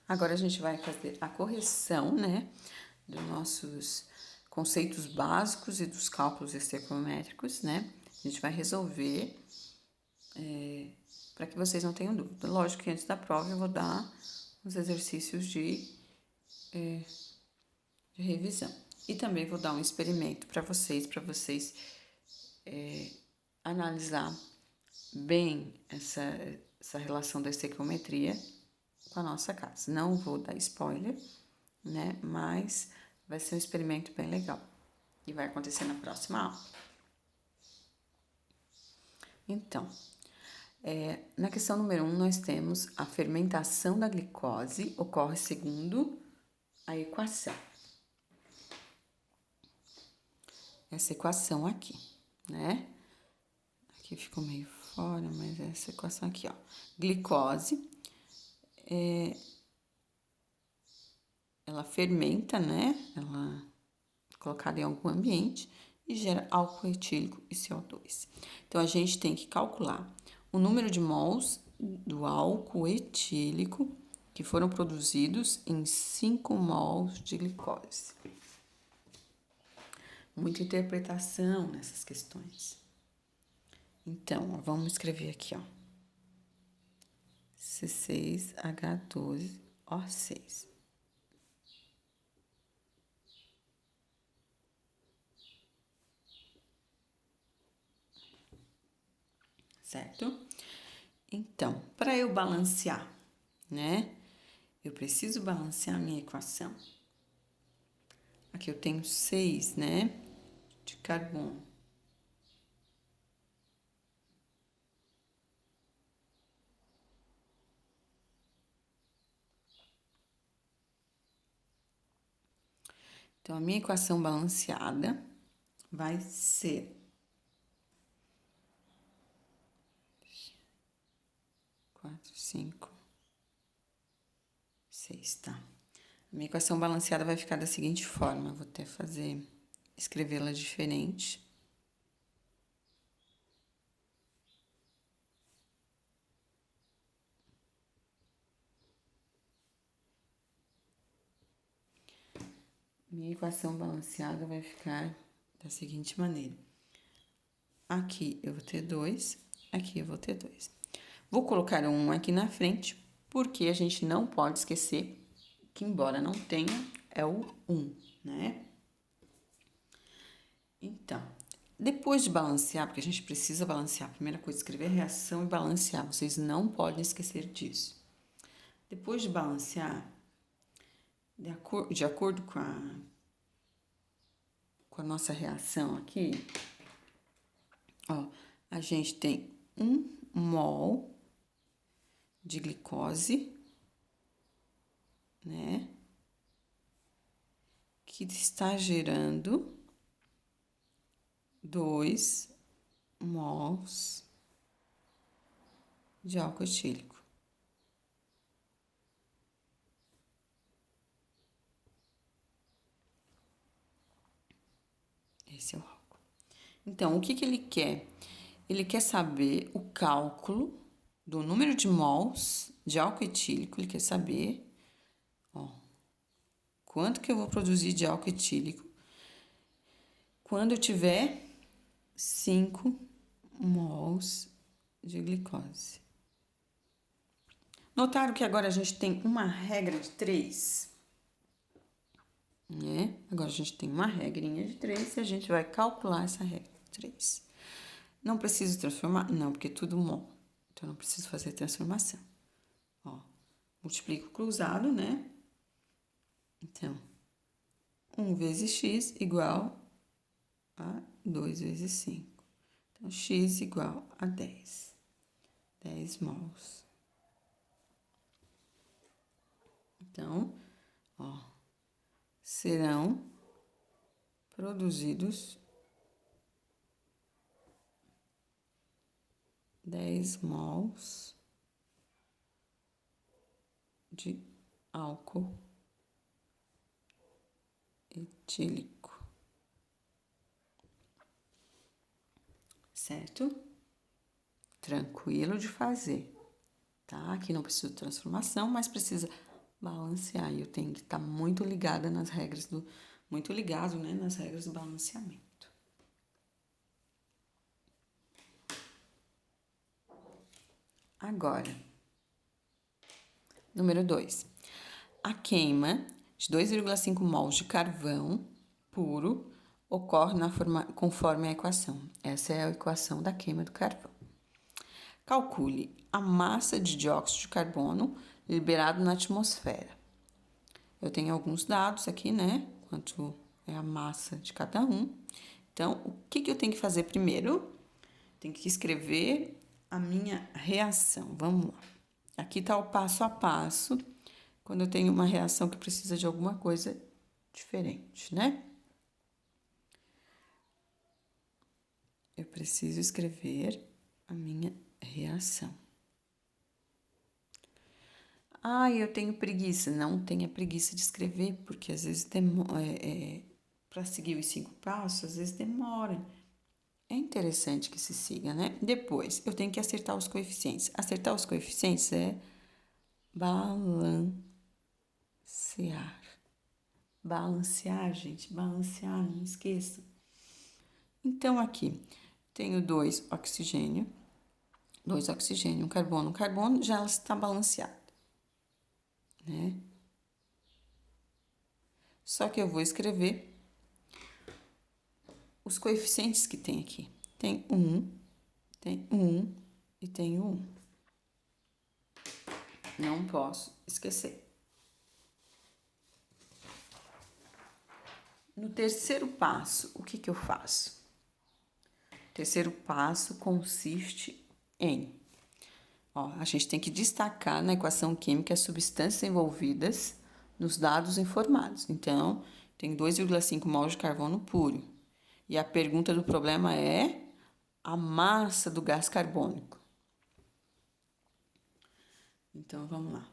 Agora a gente vai fazer a correção, né, dos nossos conceitos básicos e dos cálculos estequiométricos, né? A gente vai resolver para que vocês não tenham dúvida. Lógico que antes da prova eu vou dar os exercícios de revisão. E também vou dar um experimento para vocês analisar bem essa relação da estequiometria com a nossa casa. Não vou dar spoiler, né? Mas vai ser um experimento bem legal e vai acontecer na próxima aula. Então, na questão número 1, nós temos a fermentação da glicose ocorre segundo a equação. Essa equação aqui, né? Aqui ficou meio fora, mas essa equação aqui, ó. Glicose, ela fermenta, né? Ela é colocada em algum ambiente e gera álcool etílico e CO2. Então, a gente tem que calcular o número de mols do álcool etílico que foram produzidos em 5 mols de glicose. Muita interpretação nessas questões. Então, ó, vamos escrever aqui, ó. C6H12O6. Certo? Então, para eu balancear, né? Eu preciso balancear a minha equação. Aqui eu tenho 6, né? De carbono. Então, a minha equação balanceada vai ser 4, 5, 6, tá? A minha equação balanceada vai ficar da seguinte forma. Vou até escrevê-la diferente. Minha equação balanceada vai ficar da seguinte maneira. Aqui eu vou ter 2, aqui eu vou ter 2. Vou colocar um aqui na frente, porque a gente não pode esquecer que, embora não tenha, é o 1, né? Então, depois de balancear, porque a gente precisa balancear, a primeira coisa, escrever reação e balancear, vocês não podem esquecer disso. Depois de balancear, de acordo com a nossa reação aqui, ó, a gente tem 1 mol de glicose, né? Que está gerando 2 mols de álcool etílico. Esse é o álcool. Então, o que ele quer? Ele quer saber o cálculo do número de mols de álcool etílico. Ele quer saber, ó, quanto que eu vou produzir de álcool etílico quando eu tiver 5 mols de glicose. Notaram que agora a gente tem uma regra de 3? Né? Agora a gente tem uma regrinha de 3 e a gente vai calcular essa regra de 3. Não preciso transformar? Não, porque é tudo mol. Então, não preciso fazer transformação. Ó, multiplico cruzado, né? Então, 1 vezes x igual a 2 vezes 5. Então, x igual a 10. 10 mols. Então, ó, serão produzidos 10 mols de álcool etílico. Certo? Tranquilo de fazer, tá? Aqui não precisa de transformação, mas precisa balancear. E eu tenho que estar muito ligada nas regras muito ligado, né, nas regras do balanceamento. Agora, número 2. A queima de 2,5 mols de carvão puro ocorre conforme a equação. Essa é a equação da queima do carvão. Calcule a massa de dióxido de carbono liberado na atmosfera. Eu tenho alguns dados aqui, né? Quanto é a massa de cada um. Então, o que eu tenho que fazer primeiro? Tenho que escrever a minha reação. Vamos lá. Aqui está o passo a passo, quando eu tenho uma reação que precisa de alguma coisa diferente, né? Eu preciso escrever a minha reação. Ah, eu tenho preguiça. Não tenha preguiça de escrever, porque às vezes para seguir os 5 passos, às vezes demora. É interessante que se siga, né? Depois, eu tenho que acertar os coeficientes. Acertar os coeficientes é balancear. Balancear, gente, balancear, não esqueça. Então, aqui, tenho 2 oxigênio, um carbono. O carbono já está balanceado, né? Só que eu vou escrever os coeficientes que tem aqui. Tem 1 e tem 1. Não posso esquecer. No terceiro passo, o que eu faço? O terceiro passo consiste em... a gente tem que destacar na equação química as substâncias envolvidas nos dados informados. Então, tem 2,5 mols de carbono puro. E a pergunta do problema é a massa do gás carbônico. Então, vamos lá.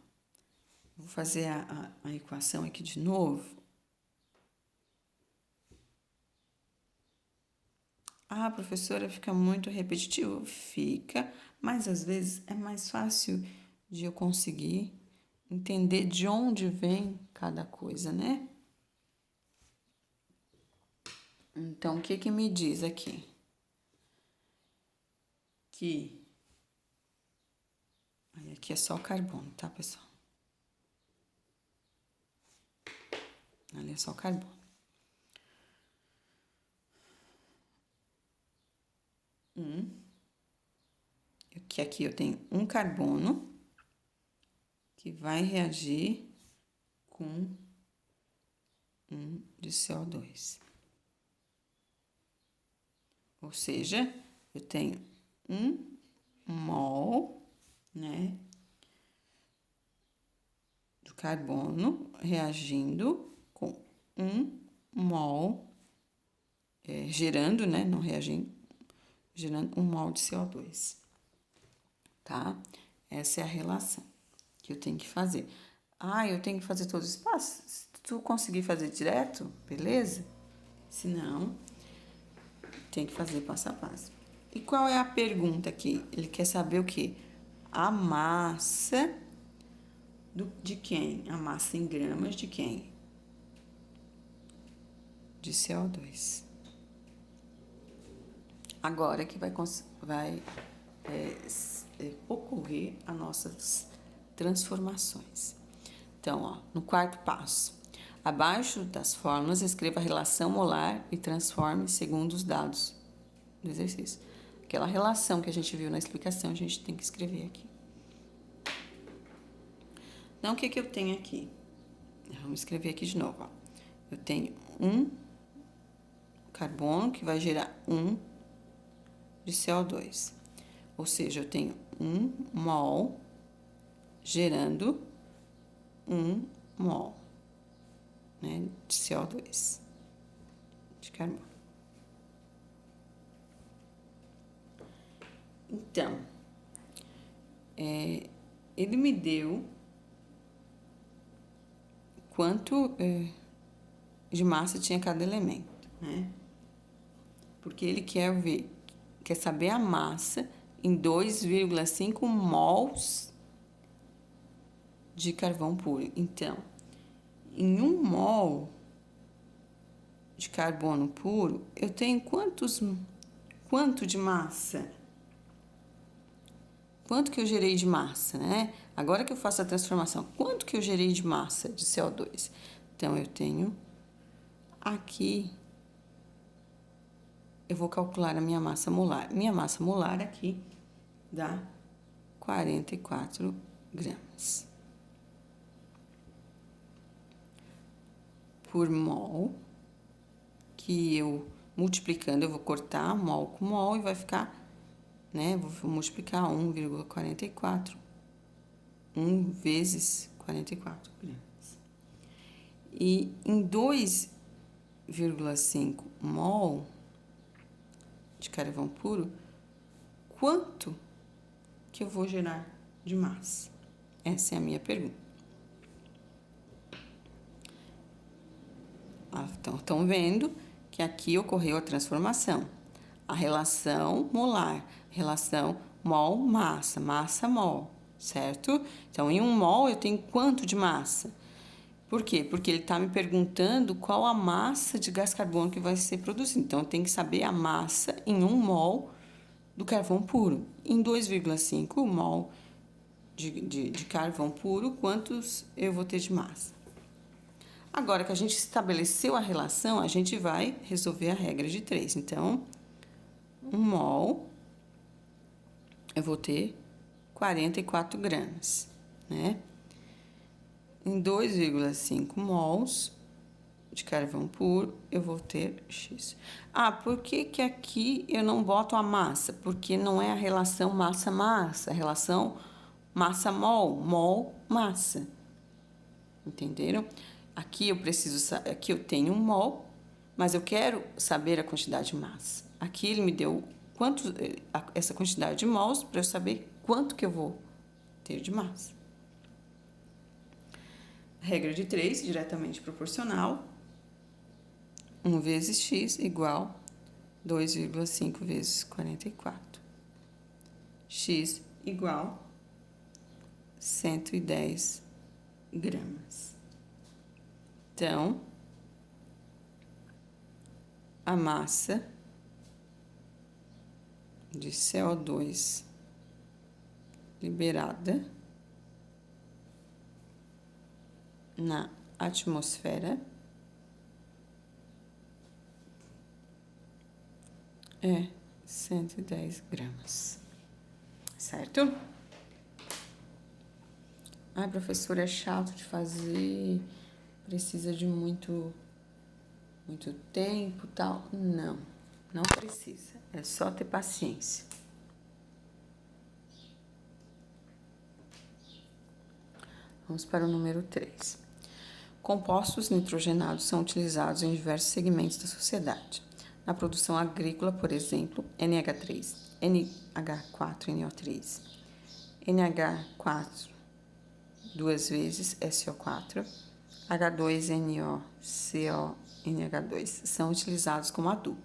Vou fazer a equação aqui de novo. Ah, professora, fica muito repetitivo? Fica, mas às vezes é mais fácil de eu conseguir entender de onde vem cada coisa, né? Então, o que me diz aqui? Que... Aí aqui é só o carbono, tá, pessoal? Ali é só o carbono. Que aqui eu tenho um carbono que vai reagir com de CO2. Ou seja, eu tenho 1 mol, né, do carbono reagindo com 1 mol, gerando, né, não reagindo, gerando 1 mol de CO2, tá? Essa é a relação que eu tenho que fazer. Ah, eu tenho que fazer todos os passos? Se tu conseguir fazer direto, beleza? Se não, tem que fazer passo a passo. E qual é a pergunta aqui? Ele quer saber o quê? A massa de quem? A massa em gramas de quem? De CO2. Agora que vai ocorrer as nossas transformações. Então, no quarto passo, abaixo das fórmulas, escreva a relação molar e transforme segundo os dados do exercício. Aquela relação que a gente viu na explicação, a gente tem que escrever aqui. Então, o que eu tenho aqui? Vamos escrever aqui de novo. Eu tenho 1 carbono que vai gerar 1 de CO2. Ou seja, eu tenho 1 mol gerando 1 mol, né, de CO2, de carbono. Então, ele me deu quanto de massa tinha cada elemento, né? Porque ele quer saber a massa em 2,5 mols de carvão puro. Então, em 1 mol de carbono puro, eu tenho quanto de massa? Quanto que eu gerei de massa, né? Agora que eu faço a transformação, quanto que eu gerei de massa de CO2? Então, eu tenho aqui, eu vou calcular a minha massa molar. Minha massa molar aqui dá 44 gramas por mol, que eu multiplicando, eu vou cortar mol com mol e vai ficar, né? Vou multiplicar 1,44, 1 vezes 44 gramas. E em 2,5 mol de carvão puro, quanto que eu vou gerar de massa? Essa é a minha pergunta. Então, estão vendo que aqui ocorreu a transformação. A relação molar, relação mol-massa, massa-mol, certo? Então, em 1 mol eu tenho quanto de massa? Por quê? Porque ele está me perguntando qual a massa de gás carbônico que vai ser produzida. Então, eu tenho que saber a massa em 1 mol do carvão puro. Em 2,5 mol de carvão puro, quantos eu vou ter de massa? Agora que a gente estabeleceu a relação, a gente vai resolver a regra de 3. Então, 1 mol, eu vou ter 44 gramas, né? Em 2,5 mols de carvão puro, eu vou ter X. Por que que aqui eu não boto a massa? Porque não é a relação massa-massa, é a relação massa-mol, mol-massa. Entenderam? Aqui aqui eu tenho 1 mol, mas eu quero saber a quantidade de massa. Aqui ele me deu essa quantidade de mols para eu saber quanto que eu vou ter de massa. Regra de 3, diretamente proporcional. 1 vezes x igual 2,5 vezes 44. X igual 110 gramas. Então, a massa de CO2 liberada na atmosfera é 110 gramas, certo? Professora, é chato de fazer, precisa de muito tempo, tal. Não precisa, é só ter paciência. Vamos para o número 3. Compostos nitrogenados são utilizados em diversos segmentos da sociedade. Na produção agrícola, por exemplo, NH3, NH4NO3, NH4 duas vezes SO4, H2NO, CO, NH2 são utilizados como adubo.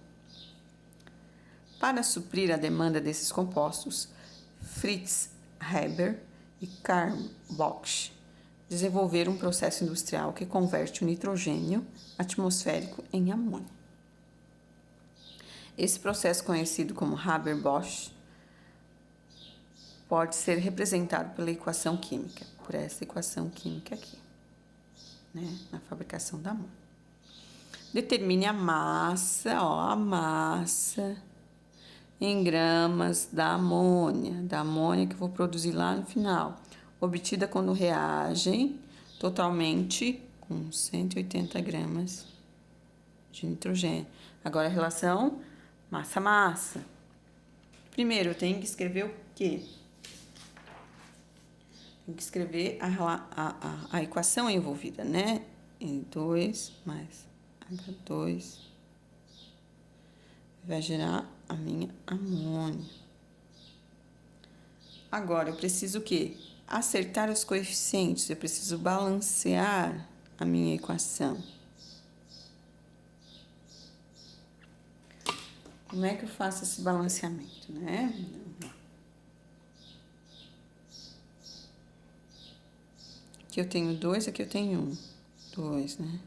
Para suprir a demanda desses compostos, Fritz Haber e Karl Bosch desenvolveram um processo industrial que converte o nitrogênio atmosférico em amônio. Esse processo, conhecido como Haber-Bosch, pode ser representado pela equação química, por essa equação química aqui, né, na fabricação da amônia. Determine a massa em gramas da amônia que eu vou produzir lá no final, obtida quando reagem totalmente com 180 gramas de nitrogênio. Agora, a relação massa-massa. Primeiro, eu tenho que escrever o quê? Tenho que escrever a equação envolvida, né? N2 mais H2 vai gerar a minha amônia. Agora, eu preciso o quê? Acertar os coeficientes, eu preciso balancear a minha equação. Como é que eu faço esse balanceamento, né? Aqui eu tenho 2, aqui eu tenho 1. 2, né?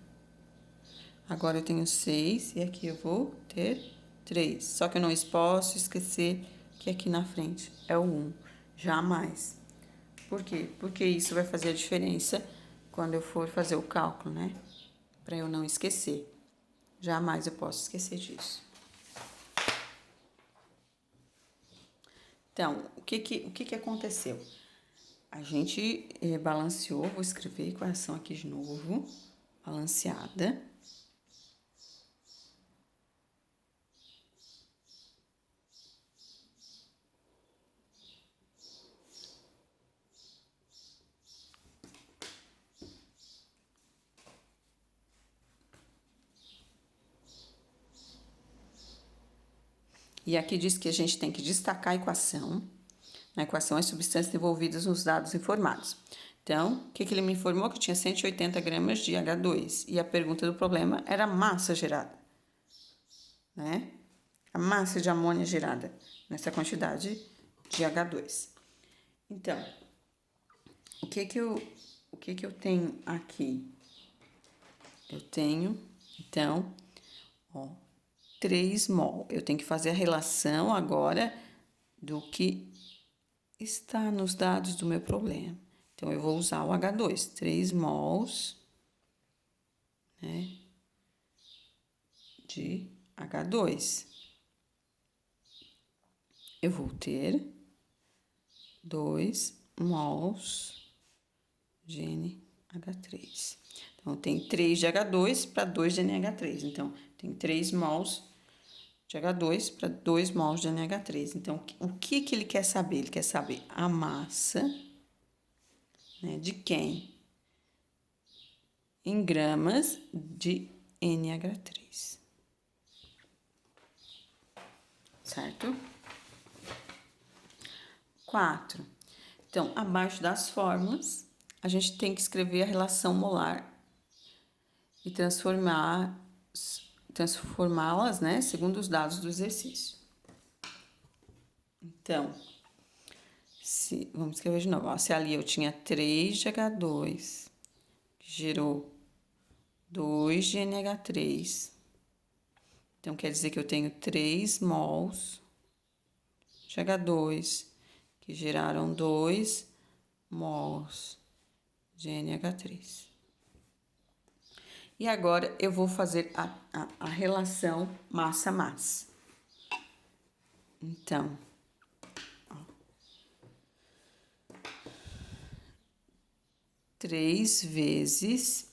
Agora eu tenho 6 e aqui eu vou ter 3. Só que eu não posso esquecer que aqui na frente é o 1. Jamais. Por quê? Porque isso vai fazer a diferença quando eu for fazer o cálculo, né? Para eu não esquecer. Jamais eu posso esquecer disso. Então, o que aconteceu? A gente balanceou, vou escrever a equação aqui de novo, balanceada. E aqui diz que a gente tem que destacar a equação. Na equação, as substâncias envolvidas nos dados informados. Então, o que ele me informou? Que tinha 180 gramas de H2. E a pergunta do problema era a massa gerada, né? A massa de amônia gerada nessa quantidade de H2. Então, o que eu tenho aqui? Eu tenho, então, ó, 3 mol. Eu tenho que fazer a relação agora do que está nos dados do meu problema. Então, eu vou usar o H2, 3 mols, né, de H2. Eu vou ter 2 mols de NH3. Então, tem 3 de H2 para 2 de NH3. Então, tem 3 mols de H2 para 2 mols de NH3. Então, o que ele quer saber? Ele quer saber a massa, né, de quem? Em gramas de NH3. Certo? 4. Então, abaixo das fórmulas, a gente tem que escrever a relação molar e transformá-las, né, segundo os dados do exercício. Então, vamos escrever de novo. Ó, se ali eu tinha 3 de H2, que gerou 2 de NH3. Então, quer dizer que eu tenho 3 mols de H2, que geraram 2 mols de NH3. E agora eu vou fazer a relação massa-massa. Então, ó, 3 vezes...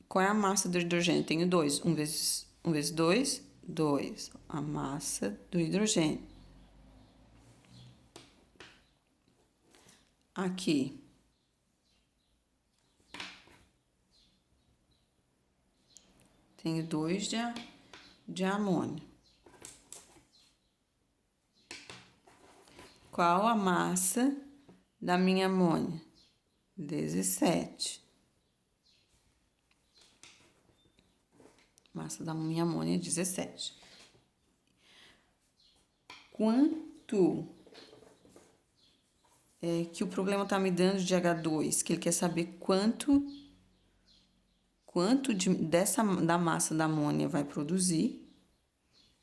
Qual é a massa do hidrogênio? Tenho 2. 1 vezes 2, 2. A massa do hidrogênio. Aqui. Tenho 2 de amônio. Qual a massa da minha amônia? 17. Massa da minha amônia é 17. Quanto que o problema está me dando de H2? Que ele quer saber quanto da massa da amônia vai produzir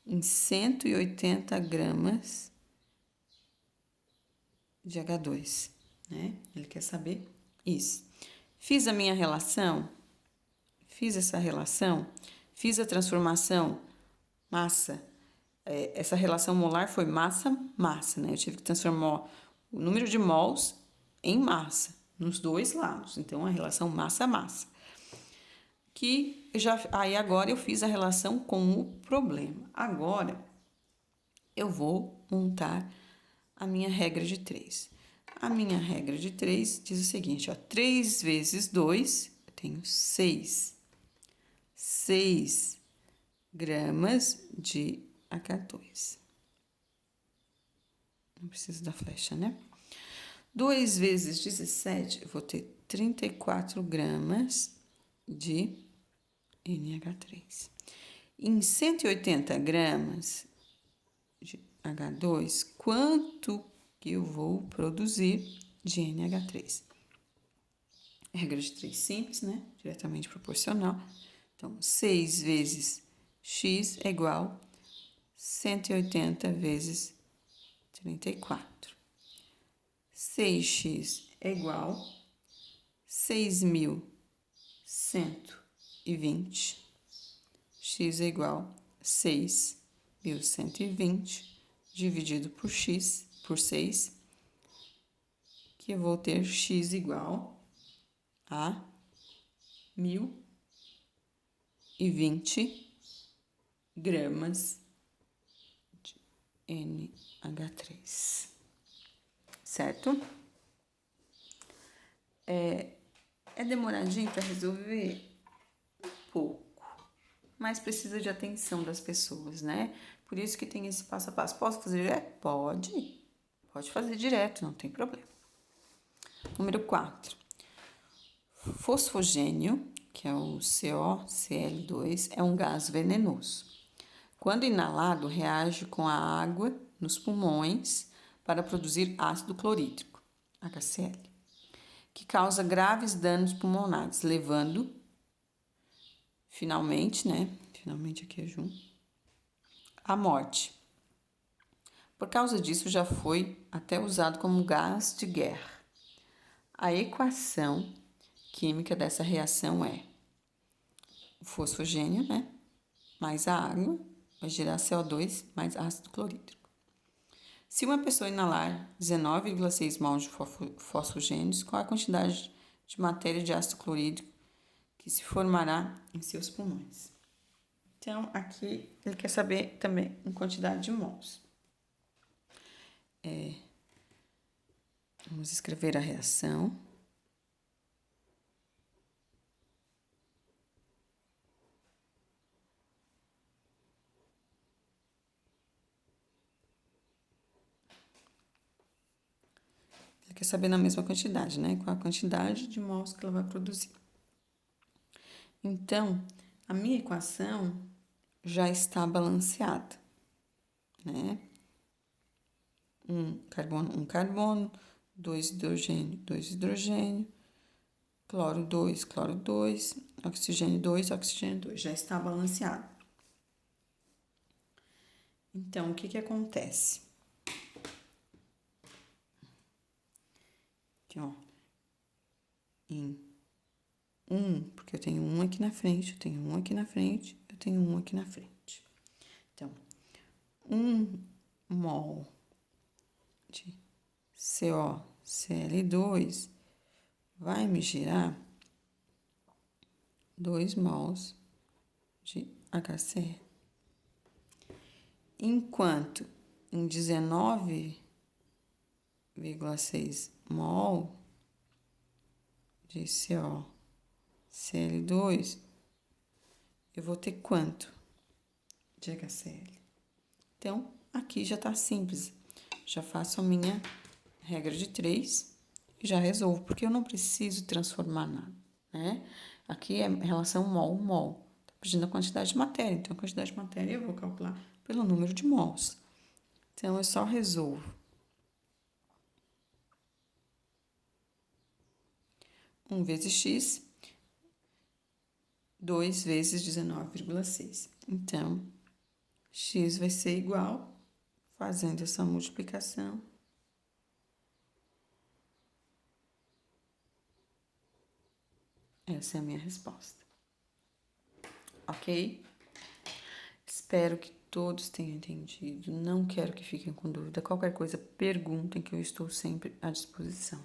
em 180 gramas de H2, né? Ele quer saber isso. Fiz a minha relação, fiz essa relação, fiz a transformação massa. Essa relação molar foi massa-massa, né? Eu tive que transformar o número de mols em massa, nos dois lados. Então, a relação massa-massa. Aí agora eu fiz a relação com o problema. Agora, eu vou montar a minha regra de 3. A minha regra de 3 diz o seguinte, ó, 3 vezes 2, eu tenho 6. 6 gramas de H2. Não preciso da flecha, né? 2 vezes 17, eu vou ter 34 gramas de NH3. Em 180 gramas de H2, quanto que eu vou produzir de NH3? regra de 3 simples, né? Diretamente proporcional. Então, 6 vezes x é igual a 180 vezes 34. 6x é igual a 6.120. X é igual a 6.120 dividido por x, por 6, que eu vou ter x igual a 1.020 gramas de NH3, certo? É demoradinho para resolver? Um pouco, mas precisa de atenção das pessoas, né? Por isso que tem esse passo a passo. Posso fazer direto? Pode. Pode fazer direto, não tem problema. Número 4. Fosfogênio, que é o COCl2, é um gás venenoso. Quando inalado, reage com a água nos pulmões para produzir ácido clorídrico, HCl, que causa graves danos pulmonares, levando, finalmente aqui é junto, à morte. Por causa disso, já foi até usado como gás de guerra. A equação química dessa reação é o fosfogênio, mais a água, vai gerar CO2 mais ácido clorídrico. Se uma pessoa inalar 19,6 mols de fosfogênios, qual a quantidade de matéria de ácido clorídrico que se formará em seus pulmões? Então, aqui ele quer saber também em quantidade de mols. Vamos escrever a reação. Ele quer saber na mesma quantidade, né? Qual a quantidade de mols que ela vai produzir. Então, a minha equação já está balanceada, né? Um carbono, 2 hidrogênio, cloro 2, oxigênio 2, já está balanceado. Então, o que acontece? Aqui, ó, porque eu tenho um aqui na frente, eu tenho um aqui na frente, eu tenho um aqui na frente. Então, 1 mol de COCl2 vai me gerar 2 mols de HCl. Enquanto em 19,6 mol de COCl2, eu vou ter quanto de HCl? Então, aqui já tá simples. Já faço a minha regra de 3 e já resolvo, porque eu não preciso transformar nada, né? Aqui é relação mol. Tá pedindo a quantidade de matéria, então a quantidade de matéria eu vou calcular pelo número de mols. Então, eu só resolvo 1 vezes x, 2 vezes 19,6. Então, x vai ser igual, fazendo essa multiplicação, essa é a minha resposta. Ok? Espero que todos tenham entendido. Não quero que fiquem com dúvida. Qualquer coisa, perguntem, que eu estou sempre à disposição.